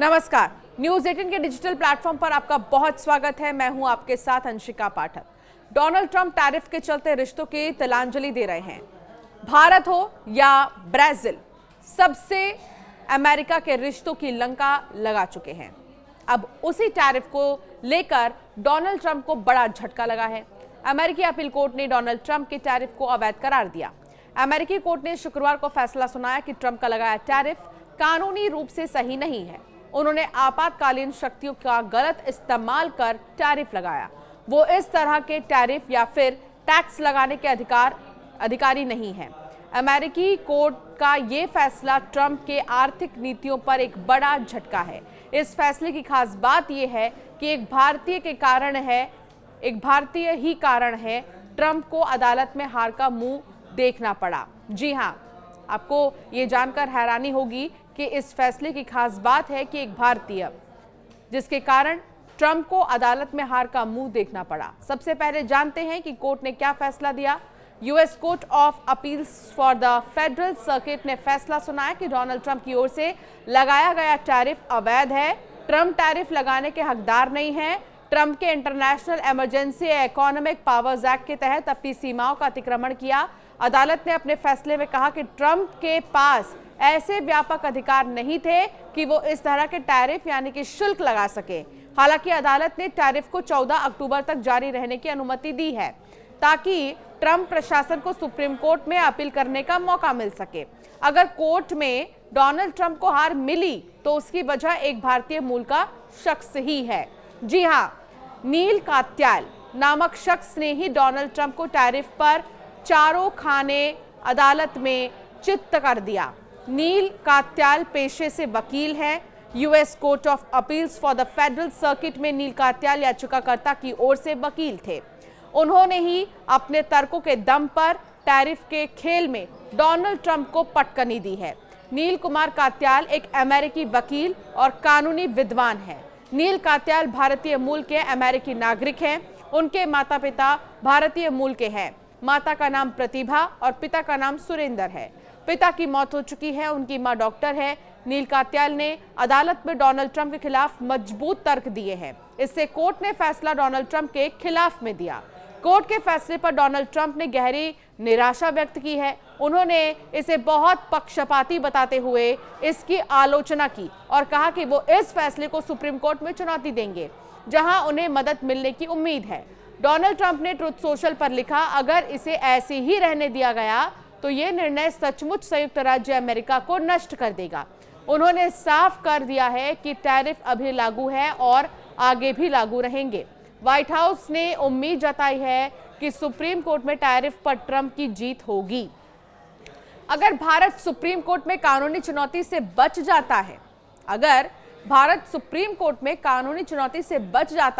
नमस्कार। न्यूज 18 के digital platform पर आपका बहुत स्वागत है। मैं हूं आपके साथ अंशिका पाठक। डोनाल्ड ट्रंप टैरिफ के चलते रिश्तों की तिलांजलि दे रहे हैं। भारत हो या ब्राजील, सबसे अमेरिका के रिश्तों की लंका लगा चुके हैं। अब उसी टैरिफ को लेकर डोनाल्ड ट्रंप को बड़ा झटका लगा है। अमेरिकी अपील कोर्ट ने डोनाल्ड ट्रंप के टैरिफ को अवैध करार दिया। अमेरिकी कोर्ट ने शुक्रवार को फैसला सुनाया कि ट्रंप का लगाया टैरिफ कानूनी रूप से सही नहीं है। उन्होंने आपातकालीन शक्तियों का गलत इस्तेमाल कर टैरिफ लगाया। वो इस तरह के टैरिफ या फिर टैक्स लगाने के अधिकारी नहीं हैं। अमेरिकी कोर्ट का ये फैसला ट्रंप के आर्थिक नीतियों पर एक बड़ा झटका है। इस फैसले की खास बात यह है कि एक भारतीय ही कारण है ट्रंप को अदालत में हार का मुंह देखना पड़ा। जी हां, आपको ये जानकर हैरानी होगी कि इस फैसले की खास बात है कि एक भारतीय, जिसके कारण ट्रंप को अदालत में हार का मुंह देखना पड़ा। सबसे पहले जानते हैं कि कोर्ट ने क्या फैसला दिया। US court of appeals for the federal circuit ने फैसला सुनाया कि डोनाल्ड ट्रंप की ओर से लगाया गया टैरिफ अवैध है। ट्रंप टैरिफ लगाने के हकदार नहीं है। ट्रंप के international emergency economic powers act के तहत अपनी सीमाओं का अतिक्रमण किया। अदालत ने अपने फैसले में कहा कि ट्रंप के पास ऐसे व्यापक अधिकार नहीं थे कि वो इस तरह के टैरिफ यानी कि शुल्क लगा सके। हालांकि अदालत ने टैरिफ को 14 अक्टूबर तक जारी रहने की अनुमति दी है ताकि ट्रंप प्रशासन को सुप्रीम कोर्ट में अपील करने का मौका मिल सके। अगर कोर्ट में डोनाल्ड ट्रंप को हार मिली तो उसकी वजह एक भारतीय मूल का शख्स ही है। जी हां, नील कात्याल नामक शख्स ने ही डोनाल्ड ट्रंप को टैरिफ पर चारों खाने अदालत में चित्त कर दिया। नील कात्याल पेशे से वकील हैं। US court of appeals for the federal circuit में नील कात्याल याचिकाकर्ता की ओर से वकील थे। उन्होंने ही अपने तर्कों के दम पर टैरिफ के खेल में डोनाल्ड ट्रंप को पटकनी दी है। नील कुमार कात्याल एक अमेरिकी वकील और कानूनी विद्वान हैं। नील कात्याल भारतीय मूल के अमेरिकी नागरिक हैं। उनके माता पिता भारतीय मूल के हैं। माता का नाम प्रतिभा और पिता का नाम सुरेंद्र है। पिता की मौत हो चुकी है, उनकी मां डॉक्टर है। नील कात्याल ने अदालत में डोनाल्ड ट्रंप के खिलाफ मजबूत तर्क दिए हैं। इससे कोर्ट ने फैसला डोनाल्ड ट्रंप के खिलाफ में दिया। कोर्ट के फैसले पर डोनाल्ड ट्रंप ने गहरी निराशा व्यक्त की है। उन्होंने इसे बहुत पक्षपाती बताते हुए इसकी आलोचना की और कहा कि वो इस फैसले को सुप्रीम कोर्ट में चुनौती देंगे, जहां उन्हें मदद मिलने की उम्मीद है। डोनाल्ड ट्रंप ने ट्रुथ सोशल पर लिखा, अगर इसे ऐसे ही रहने दिया गया तो ये निर्णय सचमुच संयुक्त राज्य अमेरिका को नष्ट कर देगा। उन्होंने साफ कर दिया है कि टैरिफ अभी लागू है और आगे भी लागू रहेंगे। व्हाइट हाउस ने उम्मीद जताई है कि सुप्रीम कोर्ट में टैरिफ पर ट्रंप की जीत होगी। अगर भारत सुप्रीम कोर्ट में कानूनी चुनौती से बच जाता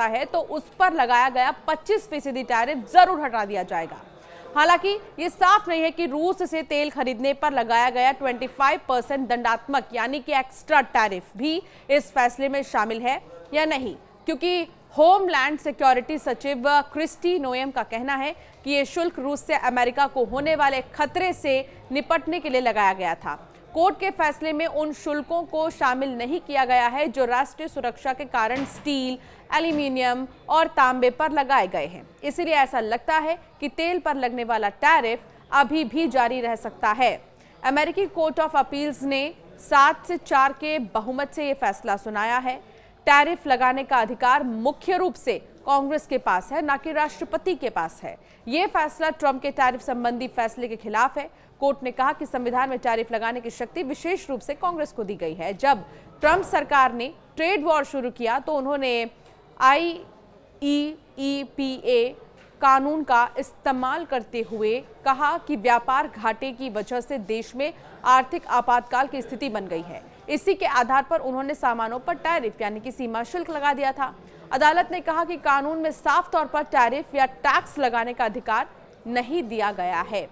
है, तो उस पर लगाया गया 25% टैरिफ जरूर हटा दिया जाएगा। हालांकि ये साफ नहीं है कि रूस से तेल खरीदने पर लगाया गया 25% दंडात्मक यानी कि एक्स्ट्रा टैरिफ भी इस फैसले में शामिल है या नहीं, क्योंकि होमलैंड सिक्योरिटी सचिव क्रिस्टी नोएम का कहना है कि ये शुल्क रूस से अमेरिका को होने वाले खतरे से निपटने के लिए लगाया गया था। कोर्ट के फैसले में उन शुल्कों को शामिल नहीं किया गया है जो राष्ट्रीय सुरक्षा के कारण स्टील, एल्यूमीनियम और तांबे पर लगाए गए हैं। इसलिए ऐसा लगता है कि तेल पर लगने वाला टैरिफ अभी भी जारी रह सकता है। अमेरिकी कोर्ट ऑफ अपील्स ने 7 से 4 के बहुमत से यह फैसला सुनाया है। टैरिफ लगाने का अधिकार मुख्य रूप से कांग्रेस के पास है, ना कि राष्ट्रपति के पास है। यह फैसला ट्रंप के टैरिफ संबंधी फैसले के खिलाफ है। कोर्ट ने कहा कि संविधान में टैरिफ लगाने की शक्ति विशेष रूप से कांग्रेस को दी गई है। जब ट्रंप सरकार ने ट्रेड वॉर शुरू किया तो उन्होंने IEEPA कानून का इस्तेमाल करते हुए कहा कि व्यापार घाटे की वजह से देश में आर्थिक आपातकाल की स्थिति बन गई है। इसी के आधार पर उन्होंने सामानों पर टैरिफ यानी कि सीमा शुल्क लगा दिया था। अदालत ने कहा कि कानून में साफ तौर पर टैरिफ या टैक्स लगाने का अधिकार नहीं दिया गया है।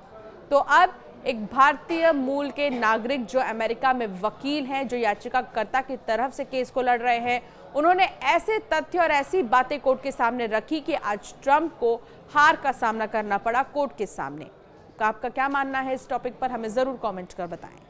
तो अब एक भारतीय मूल के नागरिक जो अमेरिका में वकील हैं, जो याचिकाकर्ता की तरफ से केस को लड़ रहे हैं, उन्होंने ऐसे तथ्य और ऐसी बातें कोर्ट के सामने रखी कि आज ट्रंप को हार का सामना करना पड़ा कोर्ट के सामने। आपका क्या मानना है इस टॉपिक पर, हमें जरूर कमेंट कर बताएं।